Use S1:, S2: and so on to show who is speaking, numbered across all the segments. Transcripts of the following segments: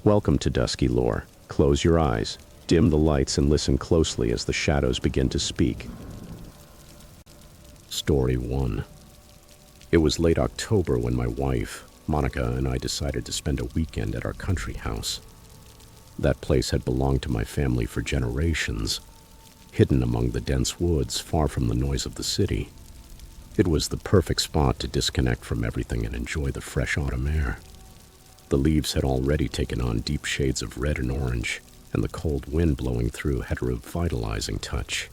S1: Welcome to Dusky Lore. Close your eyes, dim the lights, and listen closely as the shadows begin to speak. Story 1. It was late October when my wife, Monica, and I decided to spend a weekend at our country house. That place had belonged to my family for generations, hidden among the dense woods far from the noise of the city. It was the perfect spot to disconnect from everything and enjoy the fresh autumn air. The leaves had already taken on deep shades of red and orange, and the cold wind blowing through had a revitalizing touch.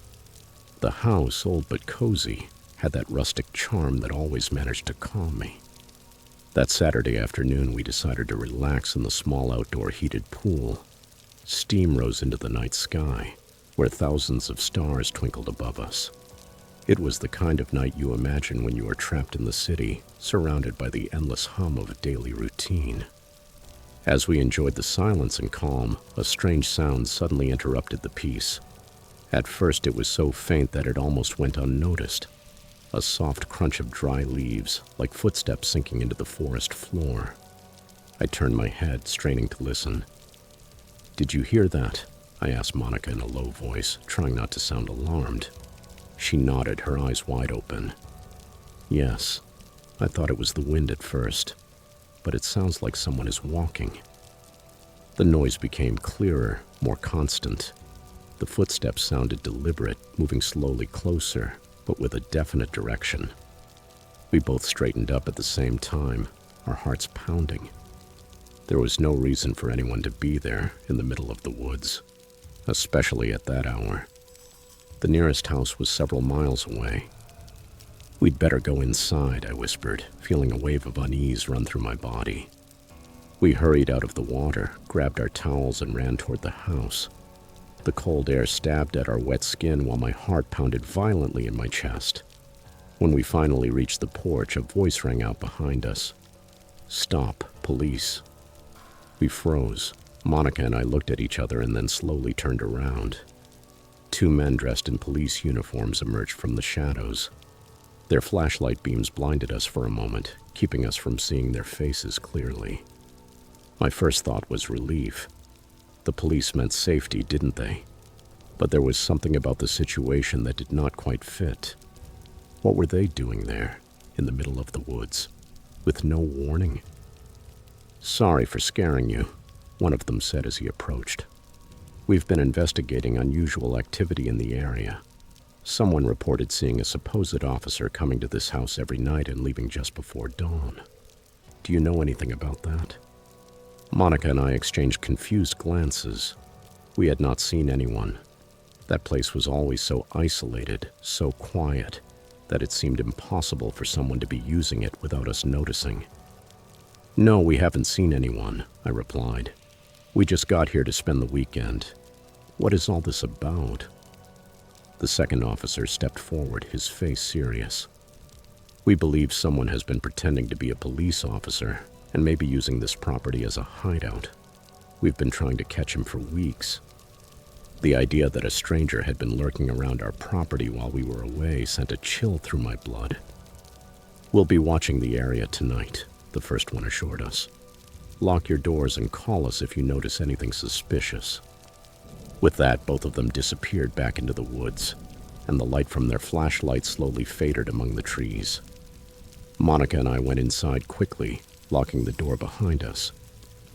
S1: The house, old but cozy, had that rustic charm that always managed to calm me. That Saturday afternoon, we decided to relax in the small outdoor heated pool. Steam rose into the night sky, where thousands of stars twinkled above us. It was the kind of night you imagine when you are trapped in the city, surrounded by the endless hum of a daily routine. As we enjoyed the silence and calm, a strange sound suddenly interrupted the peace. At first it was so faint that it almost went unnoticed. A soft crunch of dry leaves, like footsteps sinking into the forest floor. I turned my head, straining to listen. "Did you hear that?" I asked Monica in a low voice, trying not to sound alarmed. She nodded, her eyes wide open. "Yes, I thought it was the wind at first, but it sounds like someone is walking." The noise became clearer, more constant. The footsteps sounded deliberate, moving slowly closer, but with a definite direction. We both straightened up at the same time, our hearts pounding. There was no reason for anyone to be there in the middle of the woods, especially at that hour. The nearest house was several miles away. "We'd better go inside," I whispered, feeling a wave of unease run through my body. We hurried out of the water, grabbed our towels, and ran toward the house. The cold air stabbed at our wet skin while my heart pounded violently in my chest. When we finally reached the porch, a voice rang out behind us. "Stop, police." We froze. Monica and I looked at each other and then slowly turned around. Two men dressed in police uniforms emerged from the shadows. Their flashlight beams blinded us for a moment, keeping us from seeing their faces clearly. My first thought was relief. The police meant safety, didn't they? But there was something about the situation that did not quite fit. What were they doing there, in the middle of the woods, with no warning? "Sorry for scaring you," one of them said as he approached. "We've been investigating unusual activity in the area. Someone reported seeing a supposed officer coming to this house every night and leaving just before dawn. Do you know anything about that?" Monica and I exchanged confused glances. We had not seen anyone. That place was always so isolated, so quiet, that it seemed impossible for someone to be using it without us noticing. "No, we haven't seen anyone," I replied. "We just got here to spend the weekend. What is all this about?" The second officer stepped forward, his face serious. "We believe someone has been pretending to be a police officer and maybe using this property as a hideout. We've been trying to catch him for weeks." The idea that a stranger had been lurking around our property while we were away sent a chill through my blood. "We'll be watching the area tonight," the first one assured us. "Lock your doors and call us if you notice anything suspicious." With that, both of them disappeared back into the woods, and the light from their flashlights slowly faded among the trees. Monica and I went inside quickly, locking the door behind us.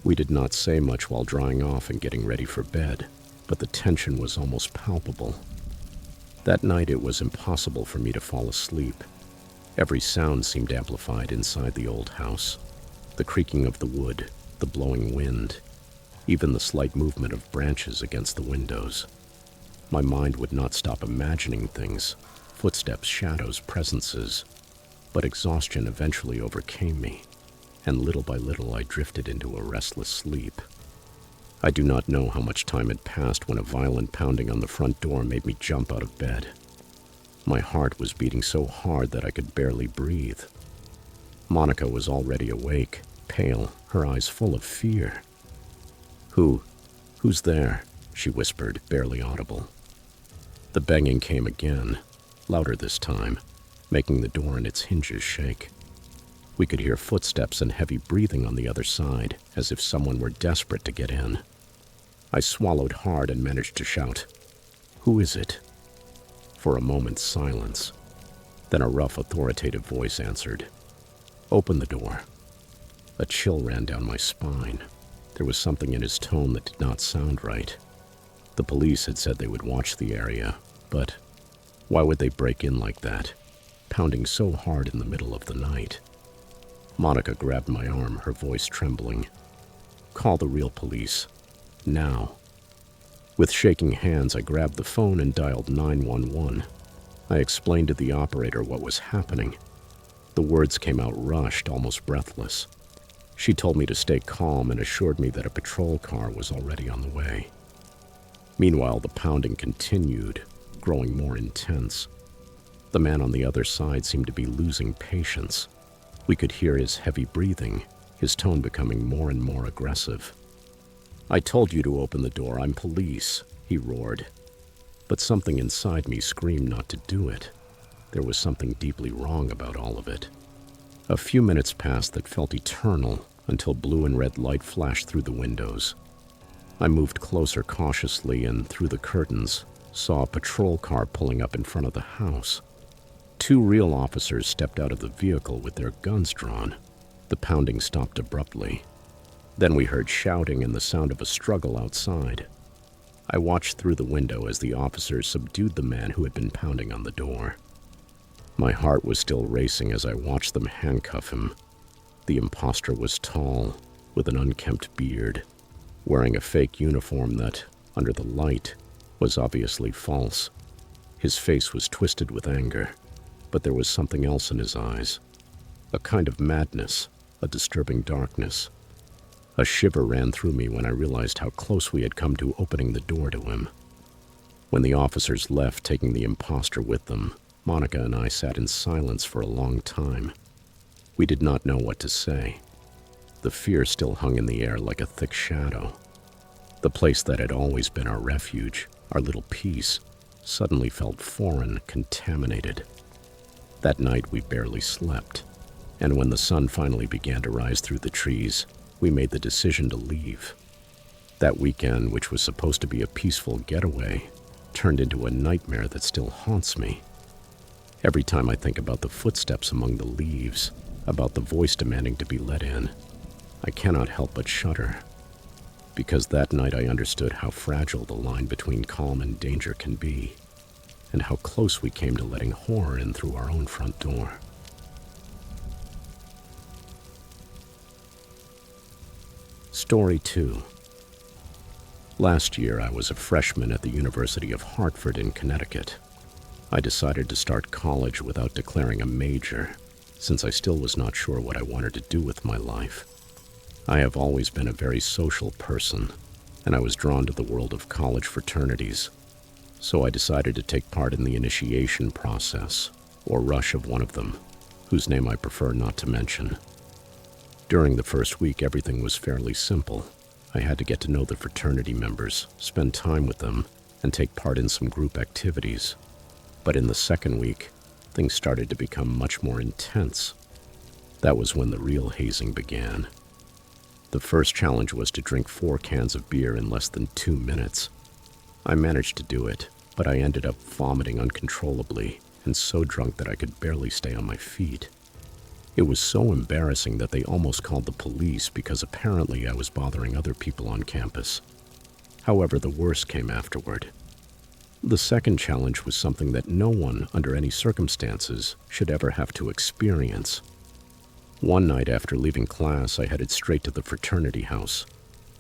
S1: We did not say much while drying off and getting ready for bed, but the tension was almost palpable. That night it was impossible for me to fall asleep. Every sound seemed amplified inside the old house. The creaking of the wood, the blowing wind, even the slight movement of branches against the windows. My mind would not stop imagining things, footsteps, shadows, presences, but exhaustion eventually overcame me, and little by little I drifted into a restless sleep. I do not know how much time had passed when a violent pounding on the front door made me jump out of bed. My heart was beating so hard that I could barely breathe. Monica was already awake, pale, her eyes full of fear. Who's there?" she whispered, barely audible. The banging came again, louder this time, making the door and its hinges shake. We could hear footsteps and heavy breathing on the other side, as if someone were desperate to get in. I swallowed hard and managed to shout, "Who is it?" For a moment, silence. Then a rough, authoritative voice answered, "Open the door." A chill ran down my spine. There was something in his tone that did not sound right. The police had said they would watch the area, but why would they break in like that, pounding so hard in the middle of the night? Monica grabbed my arm, her voice trembling. "Call the real police. Now." With shaking hands, I grabbed the phone and dialed 911. I explained to the operator what was happening. The words came out rushed, almost breathless. She told me to stay calm and assured me that a patrol car was already on the way. Meanwhile, the pounding continued, growing more intense. The man on the other side seemed to be losing patience. We could hear his heavy breathing, his tone becoming more and more aggressive. "I told you to open the door. I'm police," he roared. But something inside me screamed not to do it. There was something deeply wrong about all of it. A few minutes passed that felt eternal until blue and red light flashed through the windows. I moved closer cautiously and through the curtains saw a patrol car pulling up in front of the house. 2 real officers stepped out of the vehicle with their guns drawn. The pounding stopped abruptly. Then we heard shouting and the sound of a struggle outside. I watched through the window as the officers subdued the man who had been pounding on the door. My heart was still racing as I watched them handcuff him. The imposter was tall, with an unkempt beard, wearing a fake uniform that, under the light, was obviously false. His face was twisted with anger, but there was something else in his eyes. A kind of madness, a disturbing darkness. A shiver ran through me when I realized how close we had come to opening the door to him. When the officers left, taking the imposter with them, Monica and I sat in silence for a long time. We did not know what to say. The fear still hung in the air like a thick shadow. The place that had always been our refuge, our little peace, suddenly felt foreign, contaminated. That night we barely slept, and when the sun finally began to rise through the trees, we made the decision to leave. That weekend, which was supposed to be a peaceful getaway, turned into a nightmare that still haunts me. Every time I think about the footsteps among the leaves, about the voice demanding to be let in, I cannot help but shudder. Because that night I understood how fragile the line between calm and danger can be, and how close we came to letting horror in through our own front door. Story 2. Last year, I was a freshman at the University of Hartford in Connecticut. I decided to start college without declaring a major, since I still was not sure what I wanted to do with my life. I have always been a very social person, and I was drawn to the world of college fraternities, so I decided to take part in the initiation process, or rush of one of them, whose name I prefer not to mention. During the first week, everything was fairly simple. I had to get to know the fraternity members, spend time with them, and take part in some group activities. But in the second week, things started to become much more intense. That was when the real hazing began. The first challenge was to drink 4 cans of beer in less than 2 minutes. I managed to do it, but I ended up vomiting uncontrollably and so drunk that I could barely stay on my feet. It was so embarrassing that they almost called the police because apparently I was bothering other people on campus. However, the worst came afterward. The second challenge was something that no one, under any circumstances, should ever have to experience. One night after leaving class, I headed straight to the fraternity house.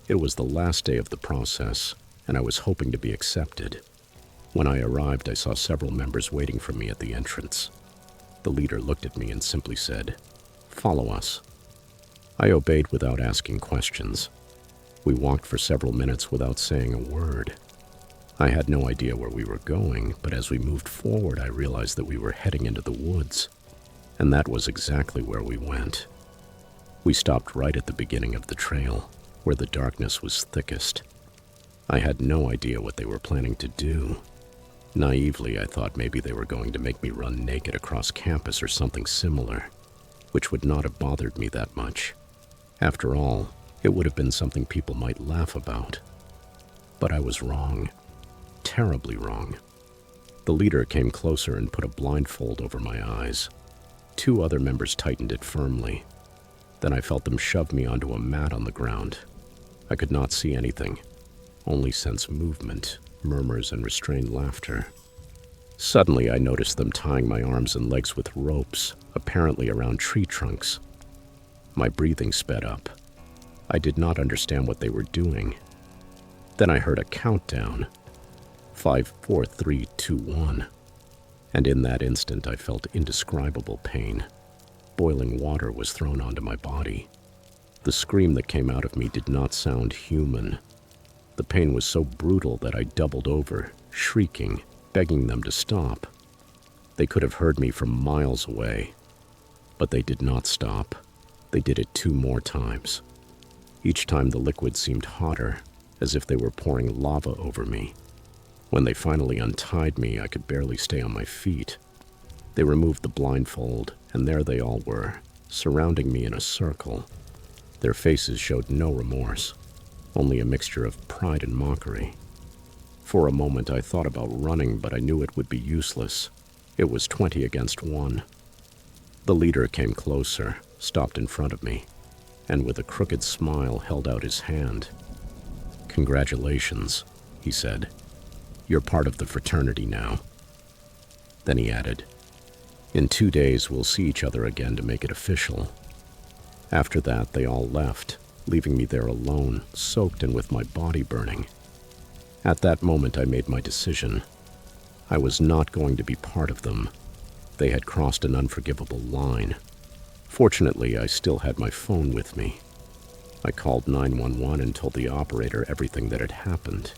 S1: It was the last day of the process, and I was hoping to be accepted. When I arrived, I saw several members waiting for me at the entrance. The leader looked at me and simply said, "Follow us." I obeyed without asking questions. We walked for several minutes without saying a word. I had no idea where we were going, but as we moved forward, I realized that we were heading into the woods, and that was exactly where we went. We stopped right at the beginning of the trail, where the darkness was thickest. I had no idea what they were planning to do. Naively, I thought maybe they were going to make me run naked across campus or something similar. which would not have bothered me that much. After all, it would have been something people might laugh about. But I was wrong. Terribly wrong. The leader came closer and put a blindfold over my eyes. 2 other members tightened it firmly. Then I felt them shove me onto a mat on the ground. I could not see anything, only sense movement, murmurs, and restrained laughter. Suddenly, I noticed them tying my arms and legs with ropes, apparently around tree trunks. My breathing sped up. I did not understand what they were doing. Then I heard a countdown. 5, 4, 3, 2, 1. And in that instant, I felt indescribable pain. Boiling water was thrown onto my body. The scream that came out of me did not sound human. The pain was so brutal that I doubled over, shrieking, begging them to stop. They could have heard me from miles away. But they did not stop. They did it 2 more times. Each time the liquid seemed hotter, as if they were pouring lava over me. When they finally untied me, I could barely stay on my feet. They removed the blindfold, and there they all were, surrounding me in a circle. Their faces showed no remorse, only a mixture of pride and mockery. For a moment I thought about running, but I knew it would be useless. It was 20 against 1. The leader came closer, stopped in front of me, and with a crooked smile held out his hand. "Congratulations," he said. "You're part of the fraternity now." Then he added, "In 2 days we'll see each other again to make it official." After that, they all left, leaving me there alone, soaked and with my body burning. At that moment, I made my decision. I was not going to be part of them. They had crossed an unforgivable line. Fortunately, I still had my phone with me. I called 911 and told the operator everything that had happened.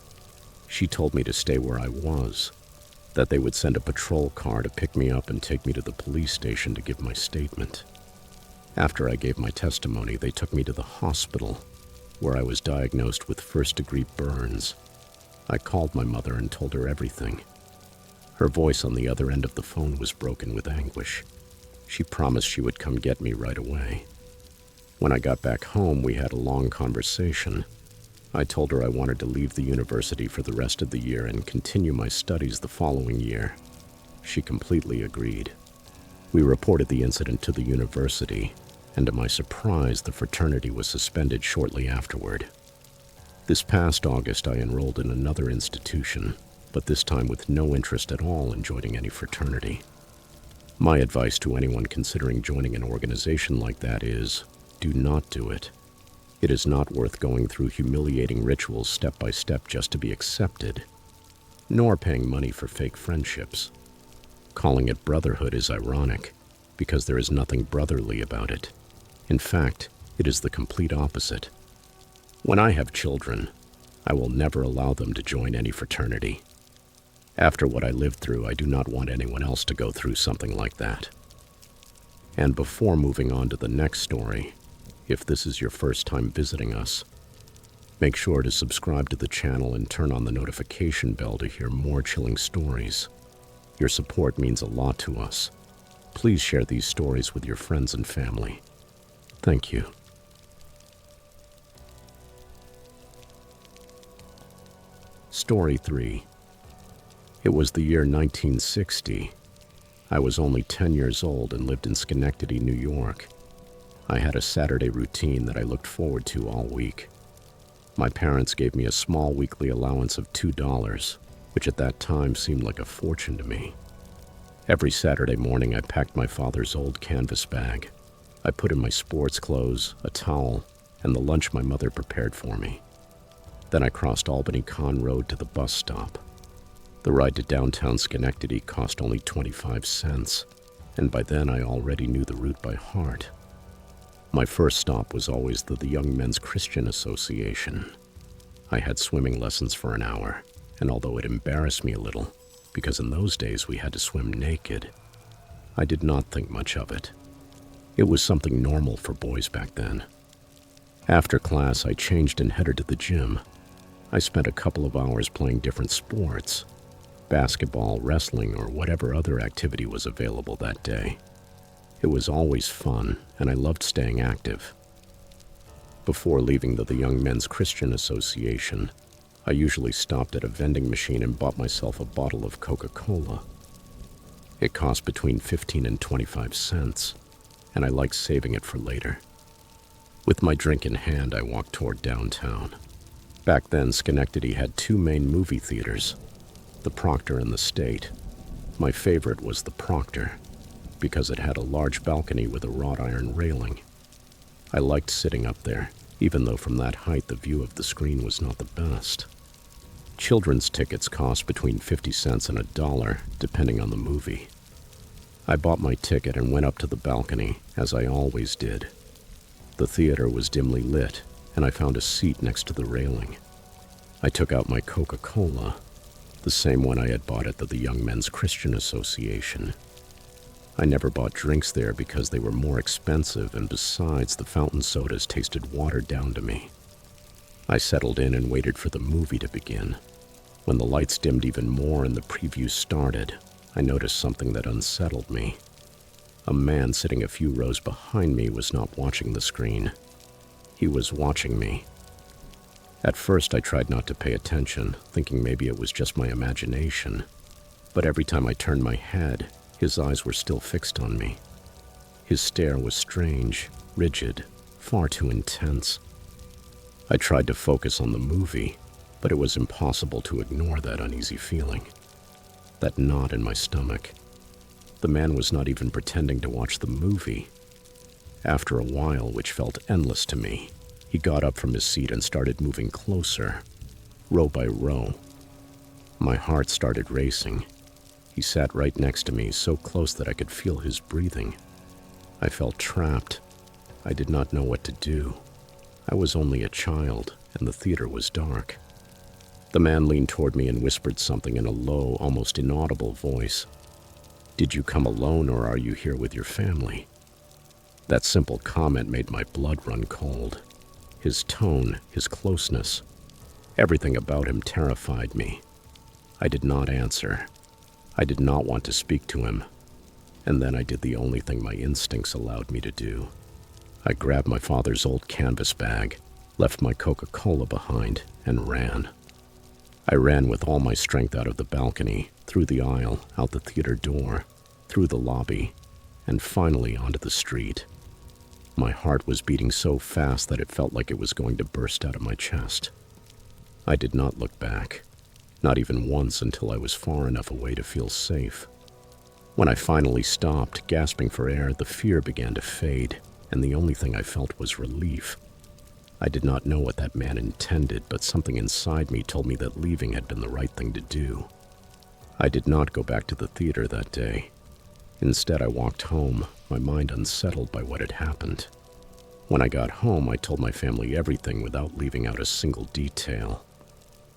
S1: She told me to stay where I was, that they would send a patrol car to pick me up and take me to the police station to give my statement. After I gave my testimony, they took me to the hospital, where I was diagnosed with first-degree burns. I called my mother and told her everything. Her voice on the other end of the phone was broken with anguish. She promised she would come get me right away. When I got back home, we had a long conversation. I told her I wanted to leave the university for the rest of the year and continue my studies the following year. She completely agreed. We reported the incident to the university, and to my surprise, the fraternity was suspended shortly afterward. This past August, I enrolled in another institution, but this time with no interest at all in joining any fraternity. My advice to anyone considering joining an organization like that is, do not do it. It is not worth going through humiliating rituals step by step just to be accepted, nor paying money for fake friendships. Calling it brotherhood is ironic, because there is nothing brotherly about it. In fact, it is the complete opposite. When I have children, I will never allow them to join any fraternity. After what I lived through, I do not want anyone else to go through something like that. And before moving on to the next story, if this is your first time visiting us, make sure to subscribe to the channel and turn on the notification bell to hear more chilling stories. Your support means a lot to us. Please share these stories with your friends and family. Thank you. Story 3. It was the year 1960. I was only 10 years old and lived in Schenectady, New York. I had a Saturday routine that I looked forward to all week. My parents gave me a small weekly allowance of $2, which at that time seemed like a fortune to me. Every Saturday morning, I packed my father's old canvas bag. I put in my sports clothes, a towel, and the lunch my mother prepared for me. Then I crossed Albany Con Road to the bus stop. The ride to downtown Schenectady cost only 25 cents, and by then I already knew the route by heart. My first stop was always the Young Men's Christian Association. I had swimming lessons for an hour, and although it embarrassed me a little, because in those days we had to swim naked, I did not think much of it. It was something normal for boys back then. After class, I changed and headed to the gym. I spent a couple of hours playing different sports, basketball, wrestling, or whatever other activity was available that day. It was always fun, and I loved staying active. Before leaving the Young Men's Christian Association, I usually stopped at a vending machine and bought myself a bottle of Coca-Cola. It cost between 15 and 25 cents, and I liked saving it for later. With my drink in hand, I walked toward downtown. Back then, Schenectady had two main movie theaters, the Proctor and the State. My favorite was the Proctor, because it had a large balcony with a wrought iron railing. I liked sitting up there, even though from that height the view of the screen was not the best. Children's tickets cost between 50 cents and $1, depending on the movie. I bought my ticket and went up to the balcony, as I always did. The theater was dimly lit, and I found a seat next to the railing. I took out my Coca-Cola, the same one I had bought at the Young Men's Christian Association. I never bought drinks there because they were more expensive, and besides, the fountain sodas tasted watered down to me. I settled in and waited for the movie to begin. When the lights dimmed even more and the preview started, I noticed something that unsettled me. A man sitting a few rows behind me was not watching the screen. He was watching me. At first, I tried not to pay attention, thinking maybe it was just my imagination. But every time I turned my head, his eyes were still fixed on me. His stare was strange, rigid, far too intense. I tried to focus on the movie, but it was impossible to ignore that uneasy feeling, that knot in my stomach. The man was not even pretending to watch the movie. After a while, which felt endless to me, he got up from his seat and started moving closer, row by row. My heart started racing. He sat right next to me, so close that I could feel his breathing. I felt trapped. I did not know what to do. I was only a child, and the theater was dark. The man leaned toward me and whispered something in a low, almost inaudible voice. "Did you come alone, or are you here with your family?" That simple comment made my blood run cold. His tone, his closeness, everything about him terrified me. I did not answer. I did not want to speak to him. And then I did the only thing my instincts allowed me to do. I grabbed my father's old canvas bag, left my Coca-Cola behind, and ran. I ran with all my strength out of the balcony, through the aisle, out the theater door, through the lobby, and finally onto the street. My heart was beating so fast that it felt like it was going to burst out of my chest. I did not look back, not even once, until I was far enough away to feel safe. When I finally stopped, gasping for air, the fear began to fade, and the only thing I felt was relief. I did not know what that man intended, but something inside me told me that leaving had been the right thing to do. I did not go back to the theater that day. Instead, I walked home, my mind unsettled by what had happened. When I got home, I told my family everything without leaving out a single detail.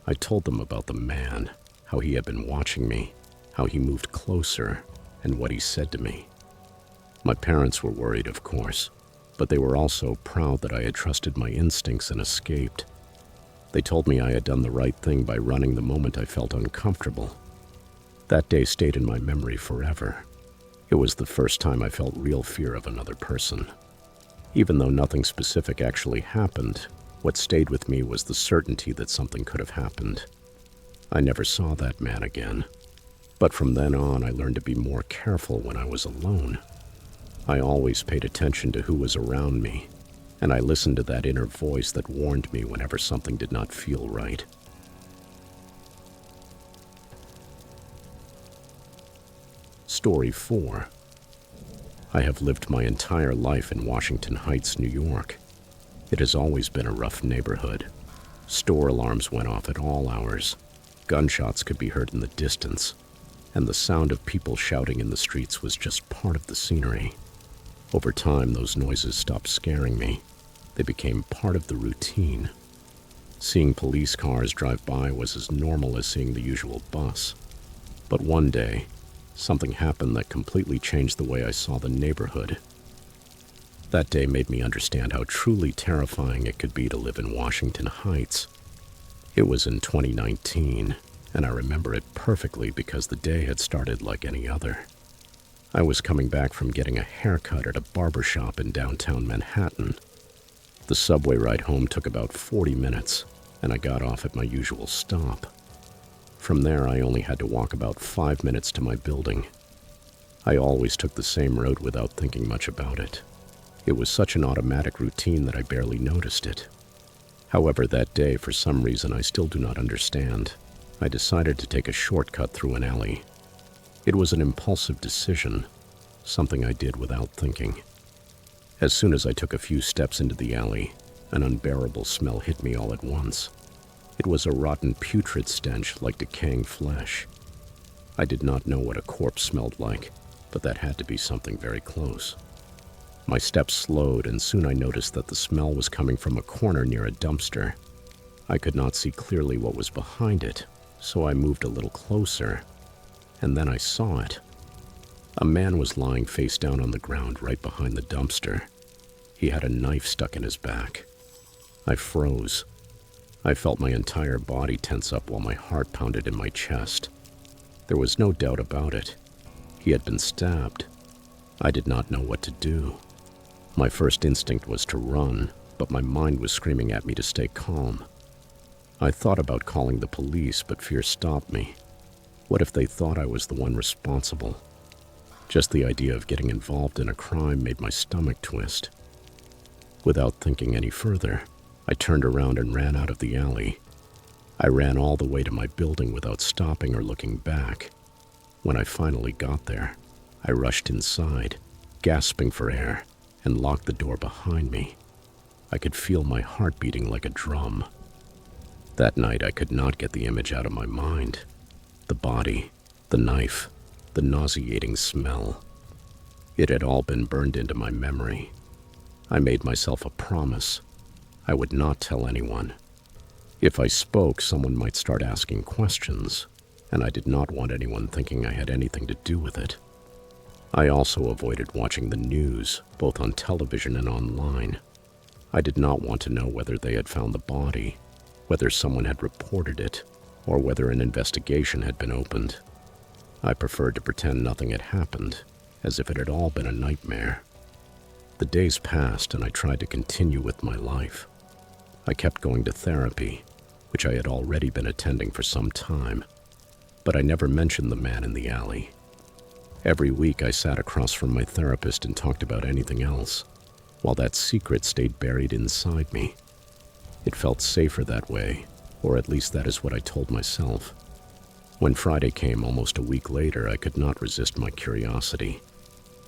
S1: I told them about the man, how he had been watching me, how he moved closer, and what he said to me. My parents were worried, of course, but they were also proud that I had trusted my instincts and escaped. They told me I had done the right thing by running the moment I felt uncomfortable. That day stayed in my memory forever. It was the first time I felt real fear of another person. Even though nothing specific actually happened, what stayed with me was the certainty that something could have happened. I never saw that man again. But from then on, I learned to be more careful when I was alone. I always paid attention to who was around me, and I listened to that inner voice that warned me whenever something did not feel right. Story 4. I have lived my entire life in Washington Heights, New York. It has always been a rough neighborhood. Store alarms went off at all hours. Gunshots could be heard in the distance, and the sound of people shouting in the streets was just part of the scenery. Over time, those noises stopped scaring me. They became part of the routine. Seeing police cars drive by was as normal as seeing the usual bus. But one day, something happened that completely changed the way I saw the neighborhood. That day made me understand how truly terrifying it could be to live in Washington Heights. It was in 2019, and I remember it perfectly because the day had started like any other. I was coming back from getting a haircut at a barber shop in downtown Manhattan. The subway ride home took about 40 minutes, and I got off at my usual stop. From there, I only had to walk about 5 minutes to my building. I always took the same road without thinking much about it. It was such an automatic routine that I barely noticed it. However, that day, for some reason I still do not understand, I decided to take a shortcut through an alley. It was an impulsive decision, something I did without thinking. As soon as I took a few steps into the alley, an unbearable smell hit me all at once. It was a rotten, putrid stench like decaying flesh. I did not know what a corpse smelled like, but that had to be something very close. My steps slowed, and soon I noticed that the smell was coming from a corner near a dumpster. I could not see clearly what was behind it, so I moved a little closer, and then I saw it. A man was lying face down on the ground right behind the dumpster. He had a knife stuck in his back. I froze. I felt my entire body tense up while my heart pounded in my chest. There was no doubt about it. He had been stabbed. I did not know what to do. My first instinct was to run, but my mind was screaming at me to stay calm. I thought about calling the police, but fear stopped me. What if they thought I was the one responsible? Just the idea of getting involved in a crime made my stomach twist. Without thinking any further, I turned around and ran out of the alley. I ran all the way to my building without stopping or looking back. When I finally got there, I rushed inside, gasping for air, and locked the door behind me. I could feel my heart beating like a drum. That night, I could not get the image out of my mind. The body, the knife, the nauseating smell. It had all been burned into my memory. I made myself a promise. I would not tell anyone. If I spoke, someone might start asking questions, and I did not want anyone thinking I had anything to do with it. I also avoided watching the news, both on television and online. I did not want to know whether they had found the body, whether someone had reported it, or whether an investigation had been opened. I preferred to pretend nothing had happened, as if it had all been a nightmare. The days passed, and I tried to continue with my life. I kept going to therapy, which I had already been attending for some time, but I never mentioned the man in the alley. Every week I sat across from my therapist and talked about anything else, while that secret stayed buried inside me. It felt safer that way, or at least that is what I told myself. When Friday came almost a week later, I could not resist my curiosity.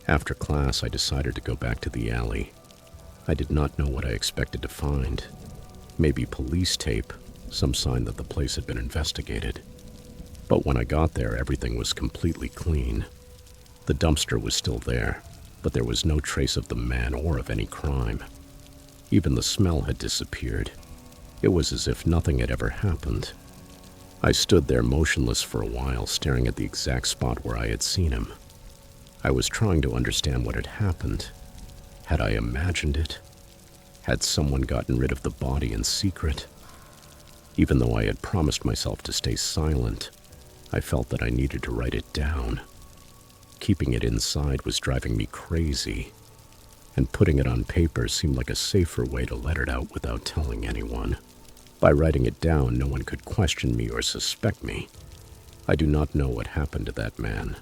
S1: After class, I decided to go back to the alley. I did not know what I expected to find. Maybe police tape, some sign that the place had been investigated. But when I got there, everything was completely clean. The dumpster was still there, but there was no trace of the man or of any crime. Even the smell had disappeared. It was as if nothing had ever happened. I stood there motionless for a while, staring at the exact spot where I had seen him. I was trying to understand what had happened. Had I imagined it? Had someone gotten rid of the body in secret? Even though I had promised myself to stay silent, I felt that I needed to write it down. Keeping it inside was driving me crazy, and putting it on paper seemed like a safer way to let it out without telling anyone. By writing it down, no one could question me or suspect me. I do not know what happened to that man.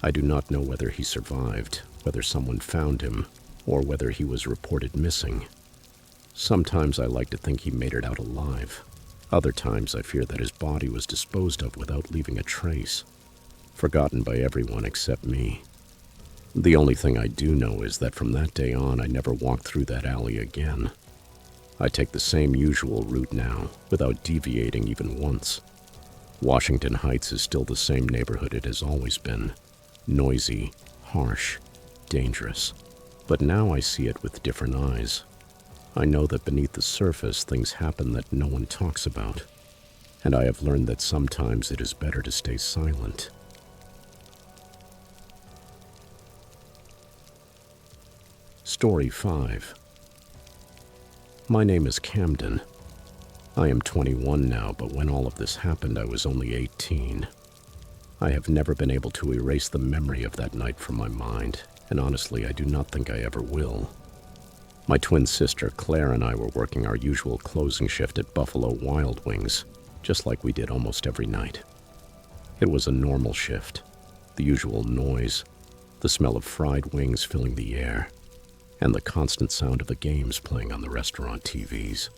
S1: I do not know whether he survived, whether someone found him, or whether he was reported missing. Sometimes I like to think he made it out alive. Other times I fear that his body was disposed of without leaving a trace, forgotten by everyone except me. The only thing I do know is that from that day on, I never walked through that alley again. I take the same usual route now, without deviating even once. Washington Heights is still the same neighborhood it has always been. Noisy, harsh, dangerous. But now I see it with different eyes. I know that beneath the surface, things happen that no one talks about. And I have learned that sometimes it is better to stay silent. Story 5. My name is Camden. I am 21 now, but when all of this happened, I was only 18. I have never been able to erase the memory of that night from my mind, and honestly, I do not think I ever will. My twin sister, Claire, and I were working our usual closing shift at Buffalo Wild Wings, just like we did almost every night. It was a normal shift, the usual noise, the smell of fried wings filling the air, and the constant sound of the games playing on the restaurant TVs.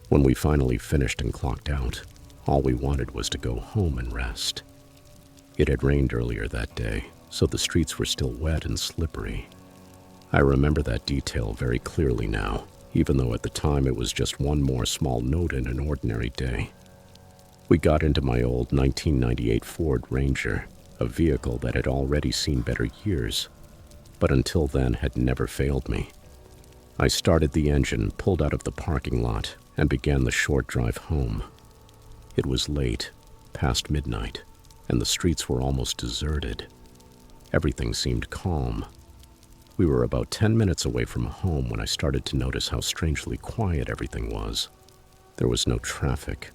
S1: When we finally finished and clocked out, all we wanted was to go home and rest. It had rained earlier that day, so the streets were still wet and slippery. I remember that detail very clearly now, even though at the time it was just one more small note in an ordinary day. We got into my old 1998 Ford Ranger, a vehicle that had already seen better years, but until then had never failed me. I started the engine, pulled out of the parking lot, and began the short drive home. It was late, past midnight, and the streets were almost deserted. Everything seemed calm. We were about 10 minutes away from home when I started to notice how strangely quiet everything was. There was no traffic,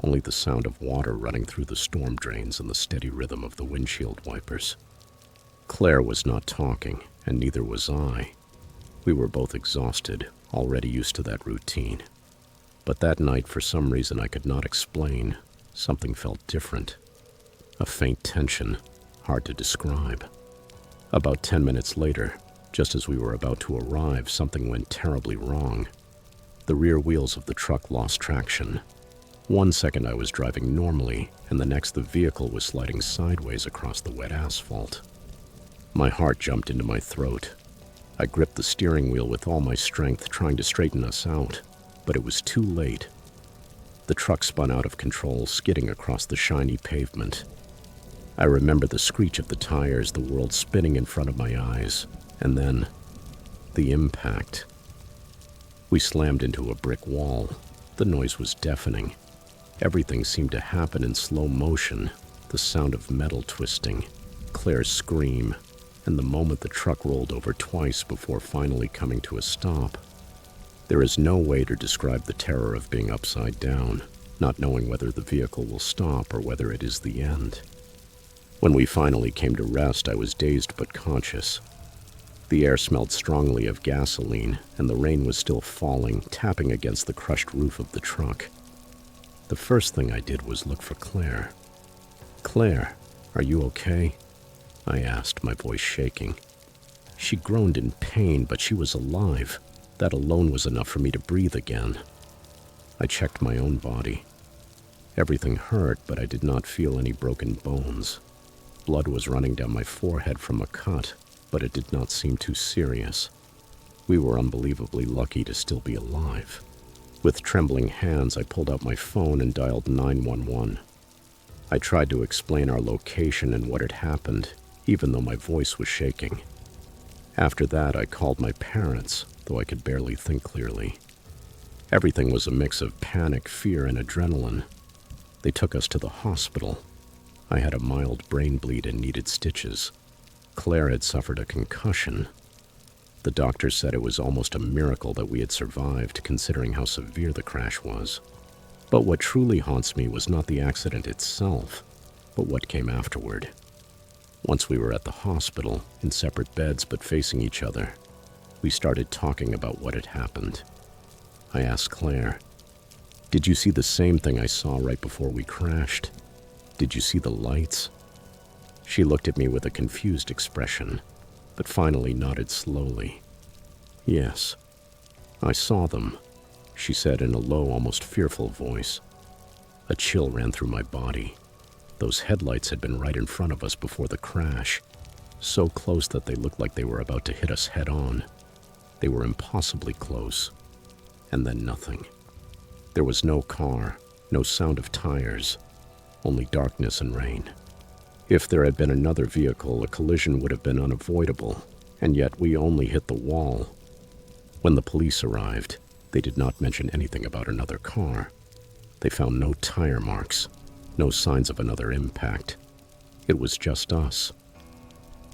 S1: only the sound of water running through the storm drains and the steady rhythm of the windshield wipers. Claire was not talking, and neither was I. We were both exhausted, already used to that routine. But that night, for some reason I could not explain, something felt different. A faint tension, hard to describe. About 10 minutes later, just as we were about to arrive, something went terribly wrong. The rear wheels of the truck lost traction. 1 second I was driving normally, and the next the vehicle was sliding sideways across the wet asphalt. My heart jumped into my throat. I gripped the steering wheel with all my strength, trying to straighten us out, but it was too late. The truck spun out of control, skidding across the shiny pavement. I remember the screech of the tires, the world spinning in front of my eyes, and then the impact. We slammed into a brick wall. The noise was deafening. Everything seemed to happen in slow motion, the sound of metal twisting, Claire's scream, and the moment the truck rolled over twice before finally coming to a stop. There is no way to describe the terror of being upside down, not knowing whether the vehicle will stop or whether it is the end. When we finally came to rest, I was dazed but conscious. The air smelled strongly of gasoline, and the rain was still falling, tapping against the crushed roof of the truck. The first thing I did was look for Claire. "Claire, are you okay?" I asked, my voice shaking. She groaned in pain, but she was alive. That alone was enough for me to breathe again. I checked my own body. Everything hurt, but I did not feel any broken bones. Blood was running down my forehead from a cut, but it did not seem too serious. We were unbelievably lucky to still be alive. With trembling hands, I pulled out my phone and dialed 911. I tried to explain our location and what had happened, even though my voice was shaking. After that, I called my parents, though I could barely think clearly. Everything was a mix of panic, fear, and adrenaline. They took us to the hospital. I had a mild brain bleed and needed stitches. Claire had suffered a concussion. The doctor said it was almost a miracle that we had survived, considering how severe the crash was. But what truly haunts me was not the accident itself, but what came afterward. Once we were at the hospital, in separate beds but facing each other, we started talking about what had happened. I asked Claire, "Did you see the same thing I saw right before we crashed? Did you see the lights?" She looked at me with a confused expression, but finally nodded slowly. "Yes, I saw them," she said in a low, almost fearful voice. A chill ran through my body. Those headlights had been right in front of us before the crash, so close that they looked like they were about to hit us head-on. They were impossibly close. And then nothing. There was no car, no sound of tires, only darkness and rain. If there had been another vehicle, a collision would have been unavoidable, and yet we only hit the wall. When the police arrived, they did not mention anything about another car. They found no tire marks, no signs of another impact. It was just us.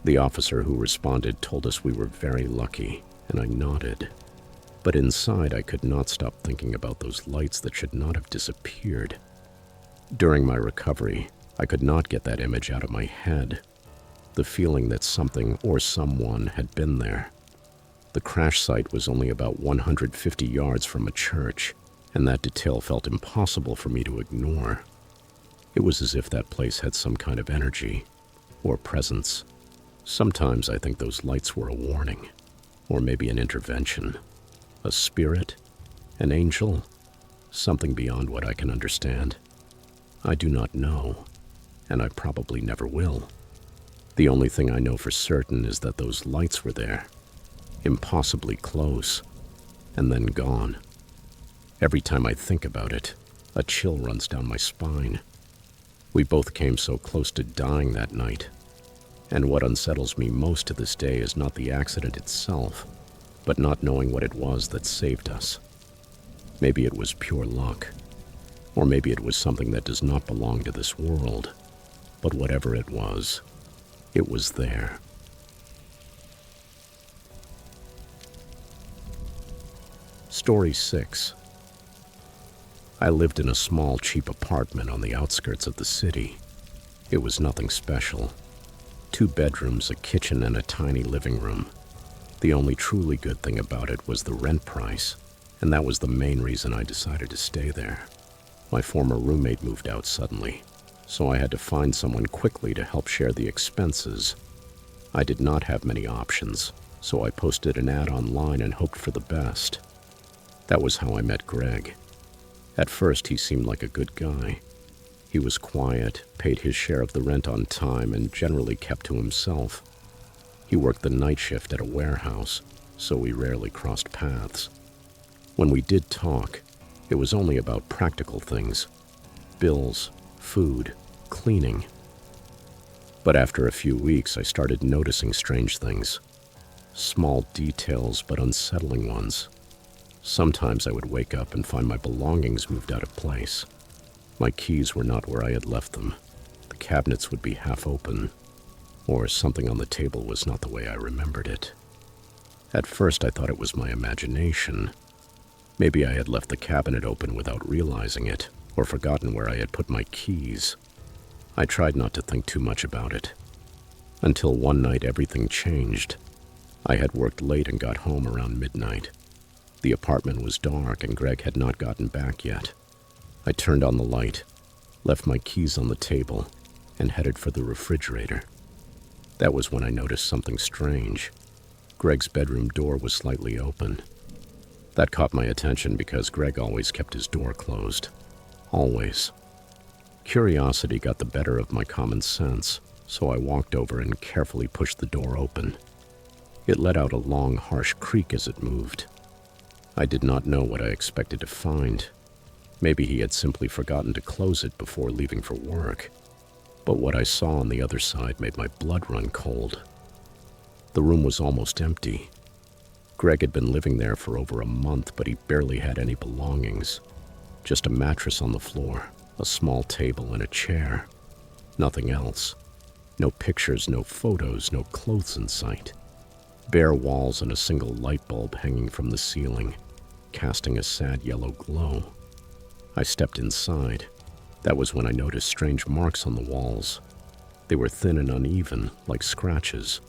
S1: The officer who responded told us we were very lucky, and I nodded. But inside, I could not stop thinking about those lights that should not have disappeared. During my recovery, I could not get that image out of my head. The feeling that something or someone had been there. The crash site was only about 150 yards from a church, and that detail felt impossible for me to ignore. It was as if that place had some kind of energy or presence. Sometimes I think those lights were a warning, or maybe an intervention, a spirit, an angel, something beyond what I can understand. I do not know, and I probably never will. The only thing I know for certain is that those lights were there, impossibly close, and then gone. Every time I think about it, a chill runs down my spine. We both came so close to dying that night, and what unsettles me most to this day is not the accident itself, but not knowing what it was that saved us. Maybe it was pure luck, or maybe it was something that does not belong to this world, but whatever it was there. Story 6. I lived in a small, cheap apartment on the outskirts of the city. It was nothing special. 2 bedrooms, a kitchen, and a tiny living room. The only truly good thing about it was the rent price, and that was the main reason I decided to stay there. My former roommate moved out suddenly, so I had to find someone quickly to help share the expenses. I did not have many options, so I posted an ad online and hoped for the best. That was how I met Greg. At first, he seemed like a good guy. He was quiet, paid his share of the rent on time, and generally kept to himself. He worked the night shift at a warehouse, so we rarely crossed paths. When we did talk, it was only about practical things: bills, food, cleaning. But after a few weeks, I started noticing strange things. Small details, but unsettling ones. Sometimes I would wake up and find my belongings moved out of place. My keys were not where I had left them. The cabinets would be half open, or something on the table was not the way I remembered it. At first, I thought it was my imagination. Maybe I had left the cabinet open without realizing it, or forgotten where I had put my keys. I tried not to think too much about it. Until one night, everything changed. I had worked late and got home around midnight. The apartment was dark and Greg had not gotten back yet. I turned on the light, left my keys on the table, and headed for the refrigerator. That was when I noticed something strange. Greg's bedroom door was slightly open. That caught my attention because Greg always kept his door closed. Always. Curiosity got the better of my common sense, so I walked over and carefully pushed the door open. It let out a long, harsh creak as it moved. I did not know what I expected to find. Maybe he had simply forgotten to close it before leaving for work. But what I saw on the other side made my blood run cold. The room was almost empty. Greg had been living there for over a month, but he barely had any belongings. Just a mattress on the floor, a small table, and a chair. Nothing else. No pictures, no photos, no clothes in sight. Bare walls and a single light bulb hanging from the ceiling, casting a sad yellow glow. I stepped inside. That was when I noticed strange marks on the walls. They were thin and uneven, like scratches.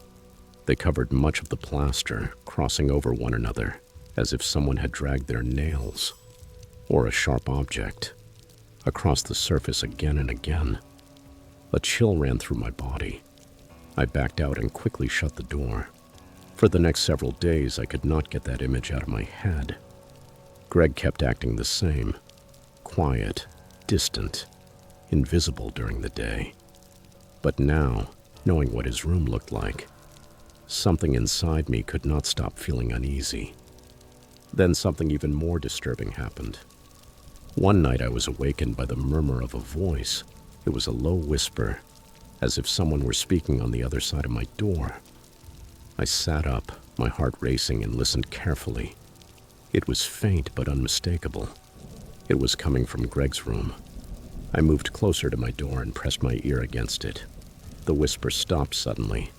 S1: They covered much of the plaster, crossing over one another, as if someone had dragged their nails, or a sharp object, across the surface again and again. A chill ran through my body. I backed out and quickly shut the door. For the next several days, I could not get that image out of my head. Greg kept acting the same, quiet, distant, invisible during the day. But now, knowing what his room looked like, something inside me could not stop feeling uneasy. Then something even more disturbing happened. One night I was awakened by the murmur of a voice. It was a low whisper, as if someone were speaking on the other side of my door. I sat up, my heart racing, and listened carefully. It was faint but unmistakable. It was coming from Greg's room. I moved closer to my door and pressed my ear against it. The whisper stopped suddenly.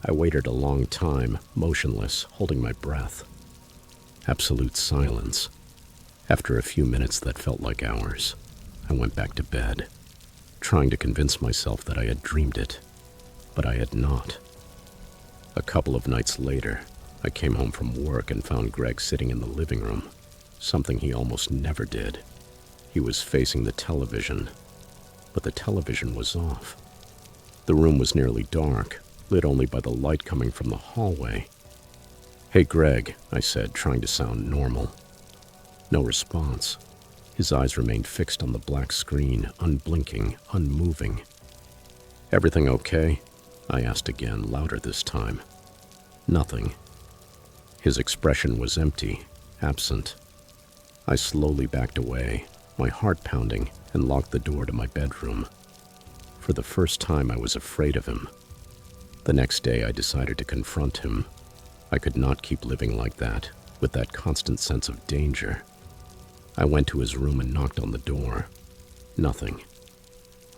S1: I waited a long time, motionless, holding my breath. Absolute silence. After a few minutes that felt like hours, I went back to bed. trying to convince myself that I had dreamed it, but I had not. A couple of nights later, I came home from work and found Greg sitting in the living room, something he almost never did. He was facing the television, but the television was off. The room was nearly dark, lit only by the light coming from the hallway. "Hey, Greg," I said, trying to sound normal. No response. His eyes remained fixed on the black screen, unblinking, unmoving. "Everything okay?" I asked again, louder this time. Nothing. His expression was empty, absent. I slowly backed away, my heart pounding, and locked the door to my bedroom. For the first time, I was afraid of him. The next day, I decided to confront him. I could not keep living like that, with that constant sense of danger. I went to his room and knocked on the door. Nothing.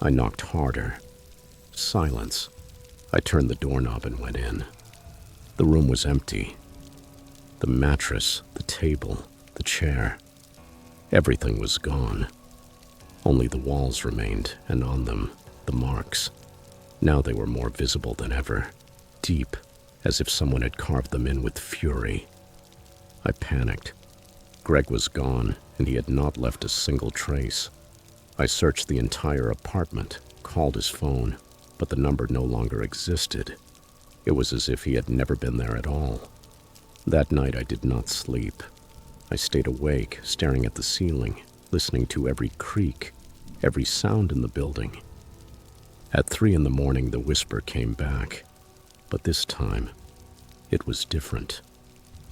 S1: I knocked harder. Silence. I turned the doorknob and went in. The room was empty. The mattress, the table, the chair. Everything was gone. Only the walls remained, and on them, the marks. Now they were more visible than ever, deep, as if someone had carved them in with fury. I panicked. Greg was gone, and he had not left a single trace. I searched the entire apartment, called his phone, but the number no longer existed. It was as if he had never been there at all. That night I did not sleep. I stayed awake, staring at the ceiling, listening to every creak, every sound in the building. At 3 a.m, the whisper came back, but this time, it was different.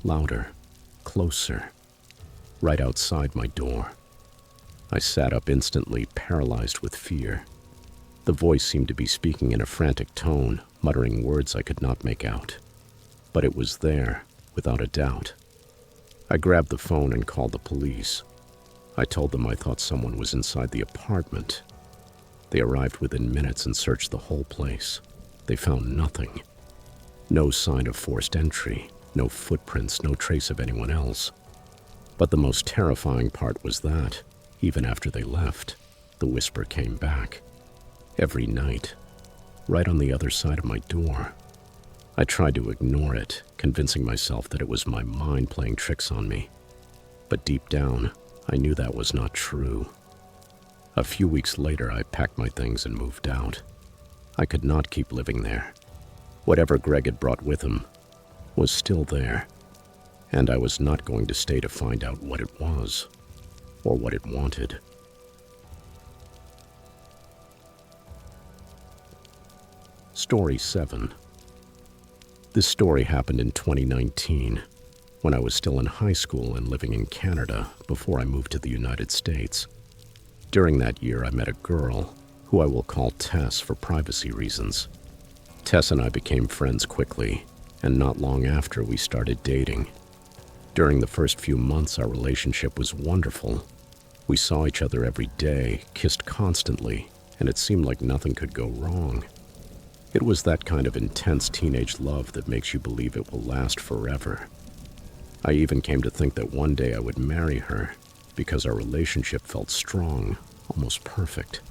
S1: Louder, closer, right outside my door. I sat up instantly, paralyzed with fear. The voice seemed to be speaking in a frantic tone, muttering words I could not make out. But it was there, without a doubt. I grabbed the phone and called the police. I told them I thought someone was inside the apartment. They arrived within minutes and searched the whole place. They found nothing. No sign of forced entry, no footprints, no trace of anyone else. But the most terrifying part was that, even after they left, the whisper came back. Every night, right on the other side of my door. I tried to ignore it, convincing myself that it was my mind playing tricks on me. But deep down, I knew that was not true. A few weeks later, I packed my things and moved out. I could not keep living there. Whatever Greg had brought with him was still there, and I was not going to stay to find out what it was or what it wanted. Story 7. This story happened in 2019, when I was still in high school and living in Canada before I moved to the United States. During that year, I met a girl, who I will call Tess for privacy reasons. Tess and I became friends quickly, and not long after we started dating. During the first few months, our relationship was wonderful. We saw each other every day, kissed constantly, and it seemed like nothing could go wrong. It was that kind of intense teenage love that makes you believe it will last forever. I even came to think that one day I would marry her, because our relationship felt strong, almost perfect.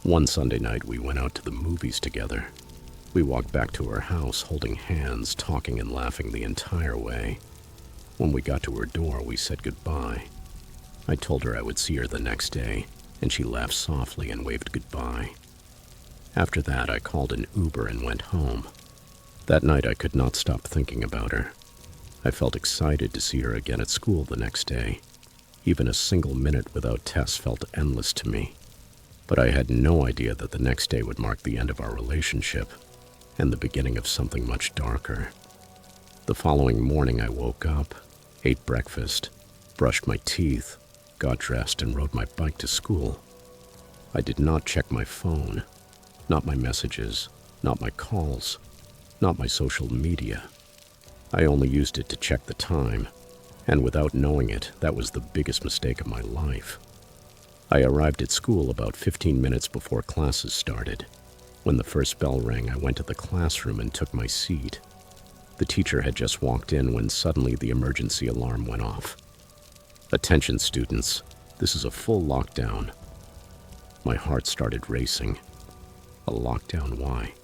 S1: One Sunday night, we went out to the movies together. We walked back to her house, holding hands, talking and laughing the entire way. When we got to her door, we said goodbye. I told her I would see her the next day, and she laughed softly and waved goodbye. After that, I called an Uber and went home. That night, I could not stop thinking about her. I felt excited to see her again at school the next day. Even a single minute without Tess felt endless to me. But I had no idea that the next day would mark the end of our relationship and the beginning of something much darker. The following morning, I woke up, ate breakfast, brushed my teeth, got dressed, and rode my bike to school. I did not check my phone. Not my messages, not my calls, not my social media. I only used it to check the time, and without knowing it, that was the biggest mistake of my life. I arrived at school about 15 minutes before classes started. When the first bell rang, I went to the classroom and took my seat. The teacher had just walked in when suddenly the emergency alarm went off. "Attention, students, this is a full lockdown." My heart started racing. A lockdown, why?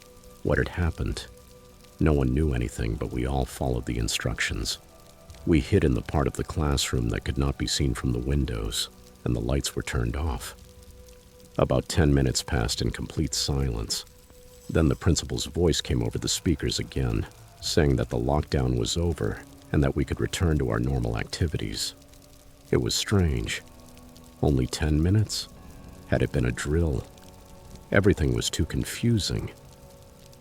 S1: What had happened? No one knew anything, but we all followed the instructions. We hid in the part of the classroom that could not be seen from the windows, and the lights were turned off. About 10 minutes passed in complete silence. Then the principal's voice came over the speakers again, saying that the lockdown was over and that we could return to our normal activities. It was strange. Only 10 minutes? Had it been a drill? Everything was too confusing.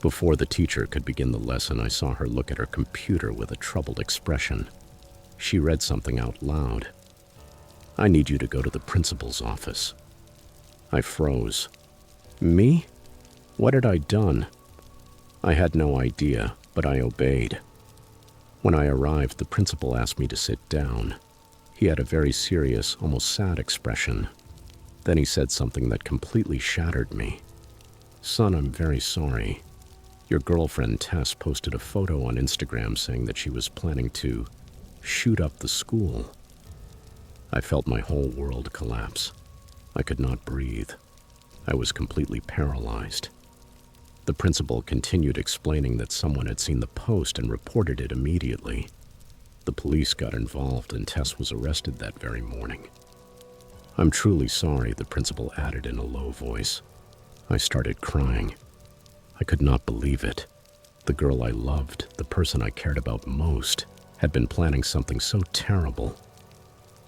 S1: Before the teacher could begin the lesson, I saw her look at her computer with a troubled expression. She read something out loud. "I need you to go to the principal's office." I froze. Me? What had I done? I had no idea, but I obeyed. When I arrived, the principal asked me to sit down. He had a very serious, almost sad expression. Then he said something that completely shattered me. "Son, I'm very sorry. Your girlfriend Tess posted a photo on Instagram saying that she was planning to shoot up the school." I felt my whole world collapse. I could not breathe. I was completely paralyzed. The principal continued explaining that someone had seen the post and reported it immediately. The police got involved and Tess was arrested that very morning. "I'm truly sorry," the principal added in a low voice. I started crying. I could not believe it. The girl I loved, the person I cared about most, had been planning something so terrible.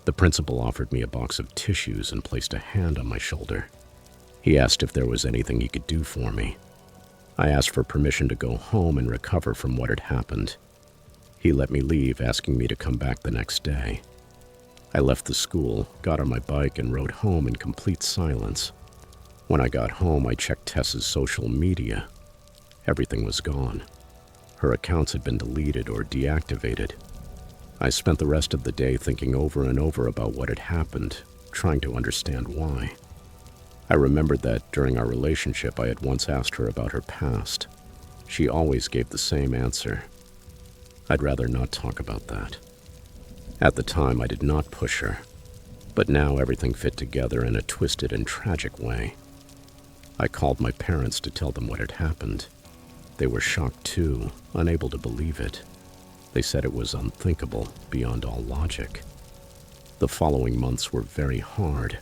S1: The principal offered me a box of tissues and placed a hand on my shoulder. He asked if there was anything he could do for me. I asked for permission to go home and recover from what had happened. He let me leave, asking me to come back the next day. I left the school, got on my bike, and rode home in complete silence. When I got home, I checked Tess's social media. Everything was gone. Her accounts had been deleted or deactivated. I spent the rest of the day thinking over and over about what had happened, trying to understand why. I remembered that during our relationship, I had once asked her about her past. She always gave the same answer. I'd rather not talk about that. At the time, I did not push her, but now everything fit together in a twisted and tragic way. I called my parents to tell them what had happened. They were shocked too, unable to believe it. They said it was unthinkable, beyond all logic. The following months were very hard.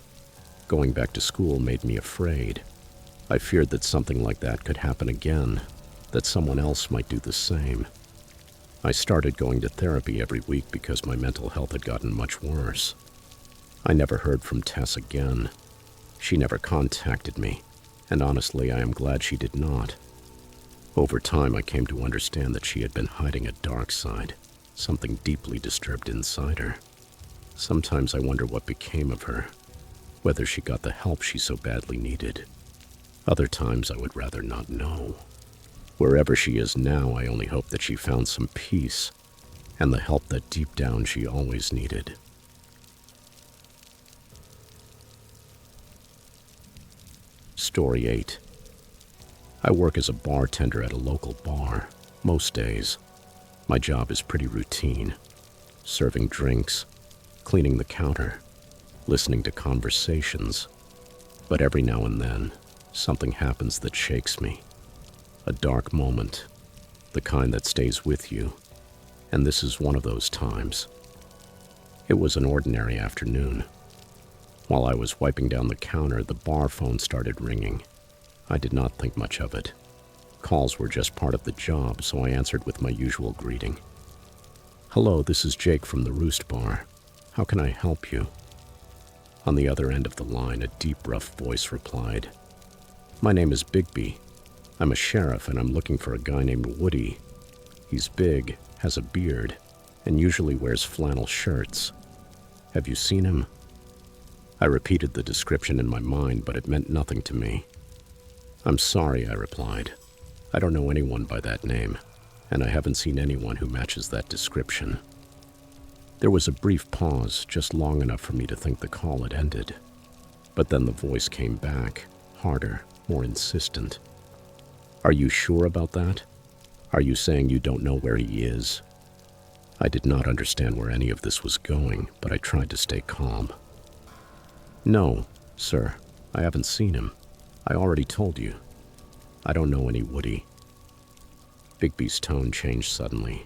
S1: Going back to school made me afraid. I feared that something like that could happen again, that someone else might do the same. I started going to therapy every week because my mental health had gotten much worse. I never heard from Tess again. She never contacted me, and honestly, I am glad she did not. Over time, I came to understand that she had been hiding a dark side, something deeply disturbed inside her. Sometimes I wonder what became of her, whether she got the help she so badly needed. Other times, I would rather not know. Wherever she is now, I only hope that she found some peace and the help that deep down she always needed. Story 8. I work as a bartender at a local bar, most days. My job is pretty routine. Serving drinks, cleaning the counter, listening to conversations. But every now and then, something happens that shakes me. A dark moment, the kind that stays with you. And this is one of those times. It was an ordinary afternoon. While I was wiping down the counter, the bar phone started ringing. I did not think much of it. Calls were just part of the job, so I answered with my usual greeting. "Hello, this is Jake from the Roost Bar. How can I help you?" On the other end of the line, a deep, rough voice replied, "My name is Bigby. I'm a sheriff and I'm looking for a guy named Woody. He's big, has a beard, and usually wears flannel shirts. Have you seen him?" I repeated the description in my mind, but it meant nothing to me. "I'm sorry," I replied. "I don't know anyone by that name, and I haven't seen anyone who matches that description." There was a brief pause, just long enough for me to think the call had ended. But then the voice came back, harder, more insistent. "Are you sure about that? Are you saying you don't know where he is?" I did not understand where any of this was going, but I tried to stay calm. "No, sir, I haven't seen him. I already told you. I don't know any Woody. Bigby's tone changed suddenly.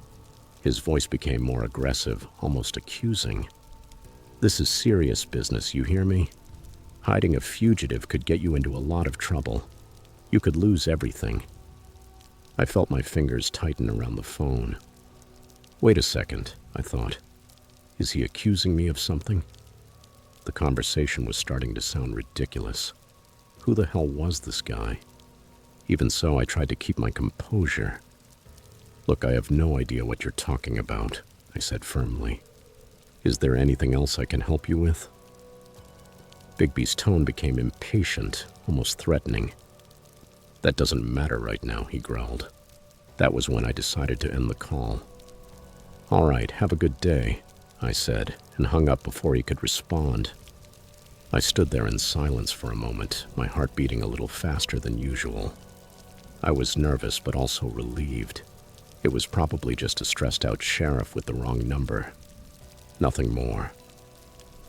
S1: His voice became more aggressive, almost accusing. This is serious business, you hear me? Hiding a fugitive could get you into a lot of trouble. You could lose everything. I felt my fingers tighten around the phone. Wait a second, I thought. Is he accusing me of something? The conversation was starting to sound ridiculous. Who the hell was this guy? Even so, I tried to keep my composure. Look, I have no idea what you're talking about, I said firmly. Is there anything else I can help you with? Bigby's tone became impatient, almost threatening. That doesn't matter right now, he growled. That was when I decided to end the call. All right, have a good day, I said, and hung up before he could respond. I stood there in silence for a moment, my heart beating a little faster than usual. I was nervous, but also relieved. It was probably just a stressed-out sheriff with the wrong number. Nothing more.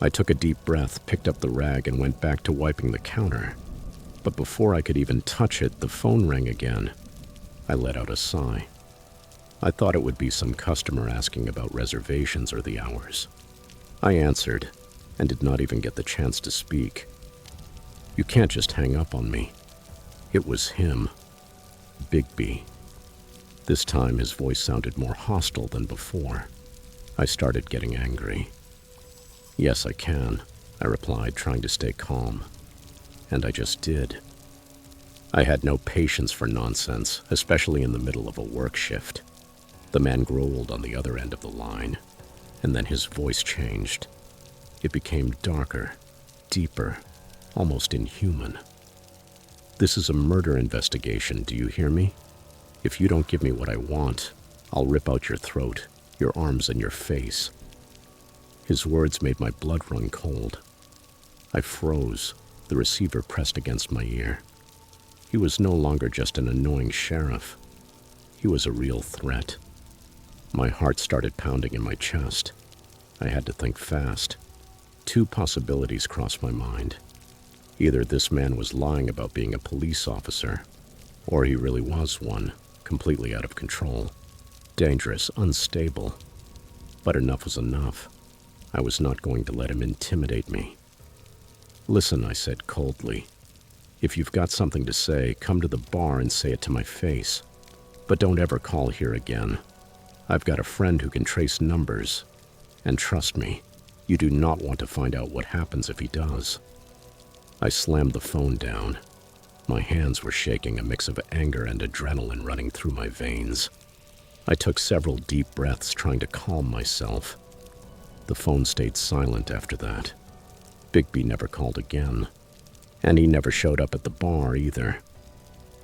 S1: I took a deep breath, picked up the rag, and went back to wiping the counter. But before I could even touch it, the phone rang again. I let out a sigh. I thought it would be some customer asking about reservations or the hours. I answered, and did not even get the chance to speak. You can't just hang up on me. It was him. Bigby. This time his voice sounded more hostile than before. I started getting angry. Yes, I can, I replied, trying to stay calm. And I just did. I had no patience for nonsense, especially in the middle of a work shift. The man growled on the other end of the line, and then his voice changed. It became darker, deeper, almost inhuman. This is a murder investigation, do you hear me? If you don't give me what I want, I'll rip out your throat, your arms, and your face. His words made my blood run cold. I froze, the receiver pressed against my ear. He was no longer just an annoying sheriff. He was a real threat. My heart started pounding in my chest. I had to think fast. Two possibilities crossed my mind. Either this man was lying about being a police officer, or he really was one, completely out of control. Dangerous, unstable. But enough was enough. I was not going to let him intimidate me. Listen, I said coldly. If you've got something to say, come to the bar and say it to my face. But don't ever call here again. I've got a friend who can trace numbers. And trust me, you do not want to find out what happens if he does. I slammed the phone down. My hands were shaking, a mix of anger and adrenaline running through my veins. I took several deep breaths, trying to calm myself. The phone stayed silent after that. Bigby never called again. And he never showed up at the bar either.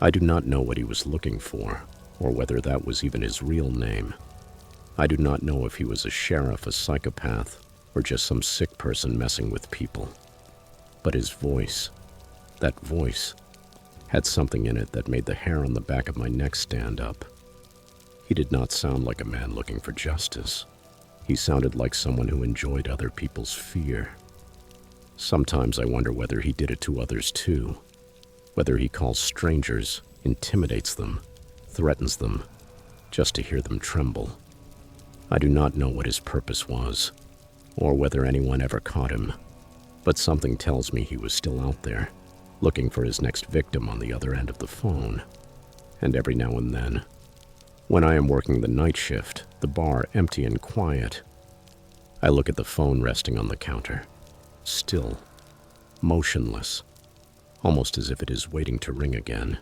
S1: I do not know what he was looking for, or whether that was even his real name. I do not know if he was a sheriff, a psychopath, or just some sick person messing with people. But his voice, that voice, had something in it that made the hair on the back of my neck stand up. He did not sound like a man looking for justice. He sounded like someone who enjoyed other people's fear. Sometimes I wonder whether he did it to others too. Whether he calls strangers, intimidates them, threatens them, just to hear them tremble. I do not know what his purpose was, or whether anyone ever caught him, but something tells me he was still out there, looking for his next victim on the other end of the phone. And every now and then, when I am working the night shift, the bar empty and quiet, I look at the phone resting on the counter, still, motionless, almost as if it is waiting to ring again.